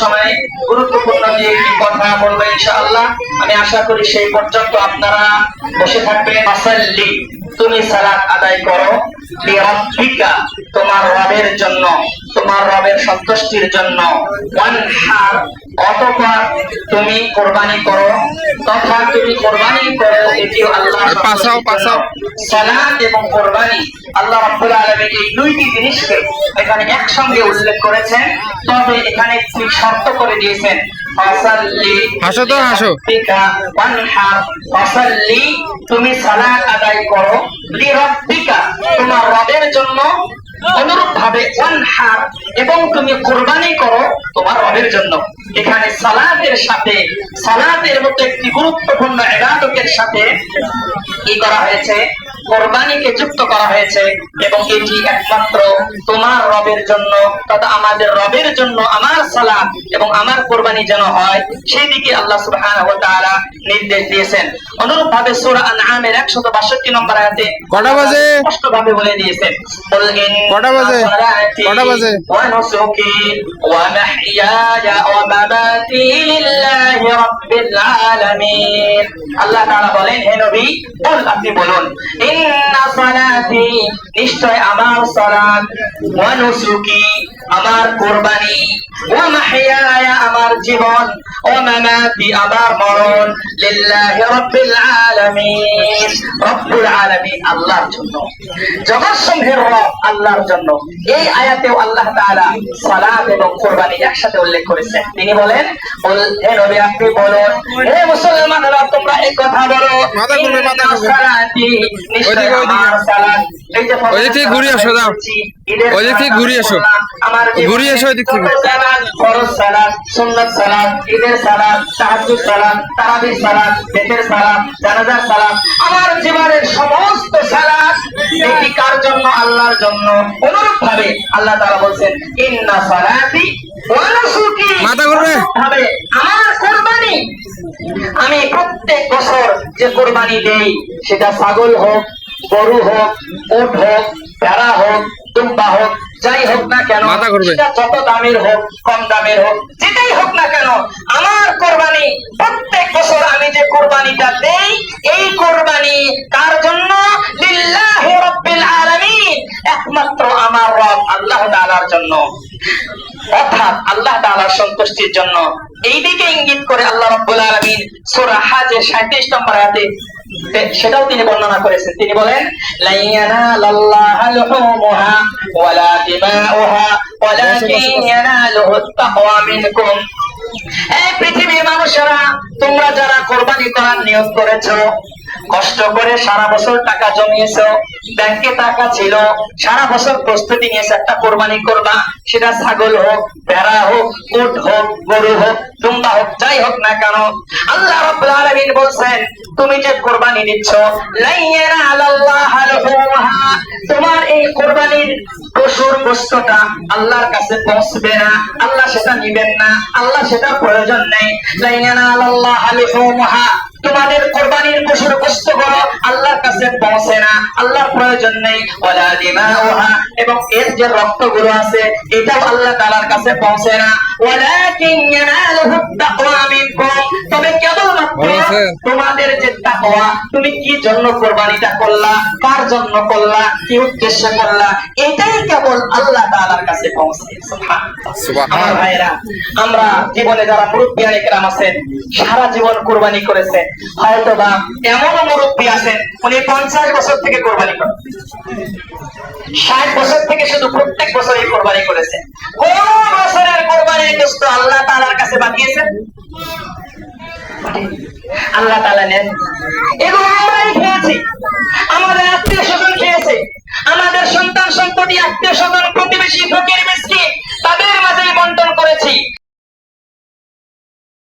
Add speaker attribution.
Speaker 1: সময় গুরুত্বপূর্ণ যে একটি কথা বলবো ইনশাআল্লাহ। আমি আশা করি সেই পর্যন্ত আপনারা বসে থাকবেন। ফাসাল্লি, তুমি সালাত আদায় করো, লিরাব্বিকা, তোমার রবের জন্য, তোমার রবের সন্তুষ্টির জন্য, ওয়ানহার, অতঃপর তুমি কোরবানি করো, তথা তুমি কোরবানি করো, এটিও আল্লাহর সন্তুষ্টির জন্য। সালাত এবং কোরবানি আল্লাহ রাব্বুল আলামিন এই দুইটি জিনিসকে এখানে একসঙ্গে উল্লেখ করেছেন, তবে এখানে একটি শর্ত করে দিয়েছেন, ফাসাল্লি, লিরাব্বিকা ওয়ানহার, ফাসাল্লি, তুমি সালাত আদায় করো, লিরাব্বিকা, তোমার রবের জন্য, অনুরূপ ভাবে ওয়ানহার, এবং তুমি কোরবানি করো তোমার রবের জন্য। এখানে সালাতের সাথে, সালাতের মতো একটি গুরুত্বপূর্ণ ইবাদতের সাথে কি করা হয়েছে, কোরবানিকে যুক্ত করা হয়েছে, এবং এটি একমাত্র তোমার রবের জন্য তথা আমাদের রবের জন্য আমার সালাত এবং আমার কোরবানি যেন হয়, সেই দিকে আল্লাহ সুবহানাহু ওয়া তাআলা নির্দেশ দিয়েছেন। অনুরূপ ভাবে সূরা আনআমের 162 নম্বর আয়াতে
Speaker 2: কটা বাজে
Speaker 1: স্পষ্টভাবে বলে দিয়েছেন, কুল ইন
Speaker 2: কটা বাজে
Speaker 1: ওয়া নুসুকি ওয়া মাহইয়ায়া ওয়া মামাতি লিল্লাহি রাব্বিল আলামিন। আল্লাহ তাআলা বলেন, হে নবী, বল, আপনি বলুন, ইন্না সালাতি, নিশ্চয় আমার সালাত, ওয়া নুসুকি, আমার কোরবানি, ওয়া মাহইয়ায়া, আমার জীবন, ওয়া মামাতি, আমার মরণ, লিল্লাহি রাব্বিল আলামিন, রব্বুল আলামিন, আল্লাহর জন্য, জগৎসমূহের রব আল্লাহর জন্য। এই আয়াতেও আল্লাহ তাআলা সালাত এবং কোরবানি একসাথে উল্লেখ করেছেন। তিনি বলেন, হে নবী, আপনি বলুন, হে মুসলমানরা, তোমরা এই কথা বলো, সালাতি, নিশ্চয় আমার সালাত, এই যে
Speaker 2: ওই দিক ঘুরে আসো, দাও ওই দিক ঘুরে আসো,
Speaker 1: আমার
Speaker 2: ঘুরে আসো ওই দিক থেকে।
Speaker 1: সালাত, ফরজ সালাত, সুন্নাত সালাত, ঈদের সালাত, তাহাজ্জুদ সালাত, তারাবির সালাত, বেতের সালাত, জানাজার সালাত, আমার জীবনের সমস্ত সালাত, এটি কার জন্য? আল্লাহর জন্য। অনুরূপ ভাবে আল্লাহ তাআলা বলেন, ইন্না সালাতি ওয়া নুসুকি, ভাবে আমার কুরবানি, আমি প্রত্যেক বছর যে কুরবানি দেই, সেটা ছাগল হোক, গরু হোক, উট হোক, ভেড়া হোক, দুম্বা হোক, যাই হোক না কেন, সেটা যত দামের হোক, কম দামের হোক, যেটাই হোক না কেন, আমার কোরবানি, প্রত্যেক বছর আমি যে কোরবানিটা দেই, এই কোরবানি কার জন্য? লিল্লাহি রাব্বিল আলামিন, একমাত্র আমার রব আল্লাহ তাআলার জন্য, অর্থাৎ আল্লাহ তাআলার সন্তুষ্টির জন্য। এই দিকে ইঙ্গিত করে আল্লাহ রাব্বুল আলামিন সূরা হাজের 37 নম্বর আয়াতে সেটাও তিনি বর্ণনা করেছেন। তিনি বলেন, লা ইয়ানালাল্লাহু লুহুমুহা ওয়ালা দিমাউহা ওয়ালাকিন ইয়ানালুহুত তাকওয়া মিনকুম। এই পৃথিবীর মানুষেরা, তোমরা যারা কোরবানি করার নিয়ত করেছো, কষ্ট করে সারা বছর টাকা জমিয়েছো, ব্যাংকে টাকা ছিল, সারা বছর প্রস্তুতি নিয়েছে একটা কোরবানি করবা, সেটা ছাগল হোক, ভেড়া হোক, উট হোক, গরু হোক, দুম্বা হোক, যাই হোক না কেন, আল্লাহ রাব্বুল আলামিন বলছেন, তুমি যে কোরবানি দিচ্ছ, লা ইয়ানালাল্লাহু লুহুমুহা, তোমার এই কোরবানির পশুর গোশতটা আল্লাহর কাছে পৌঁছবে না, আল্লাহ সেটা নিবেন না, আল্লাহ সেটা প্রয়োজন নেই। লা ইয়ানালাল্লাহু লুহুমুহা, তোমাদের কোরবানির পশুর গোশতগুলো আল্লাহর কাছে পৌঁছে না, আল্লাহর প্রয়োজন নেই। ওয়ালা দিমাউহা, এবং এর যে রক্তগুলো আছে, এটাও আল্লাহ তাআলার কাছে পৌঁছে না। ওয়ালাকিন ইয়ানালুহুত তাকওয়া মিনকুম, তবে কেবলমাত্র তোমাদের যে তাকওয়া, তুমি কি জন্য কোরবানিটা করলা, কার জন্য করলা, কি উদ্দেশ্যে করলা, এটাই কেবল আল্লাহ তাআলার কাছে পৌঁছে। সুবহানাল্লাহ। আমার ভাইরা, আমরা জীবনে যারা মুরব্বিয়ানে কেরাম আছেন, সারা জীবন কোরবানি করেছেন, হয়তোবা এমন মুরব্বী আছেন, উনি 50 বছর থেকে কোরবানি করেন, 60 বছর থেকে শুধু প্রত্যেক বছর এই কোরবানি করেছেন। কোন বছরের কোরবানির গোশত আল্লাহ তাআলার কাছে পাঠিয়েছেন? আল্লাহ তাআলা নেন। এগুলো আমরাই খেয়েছি, আমাদের আত্মীয় স্বজন খেয়েছে,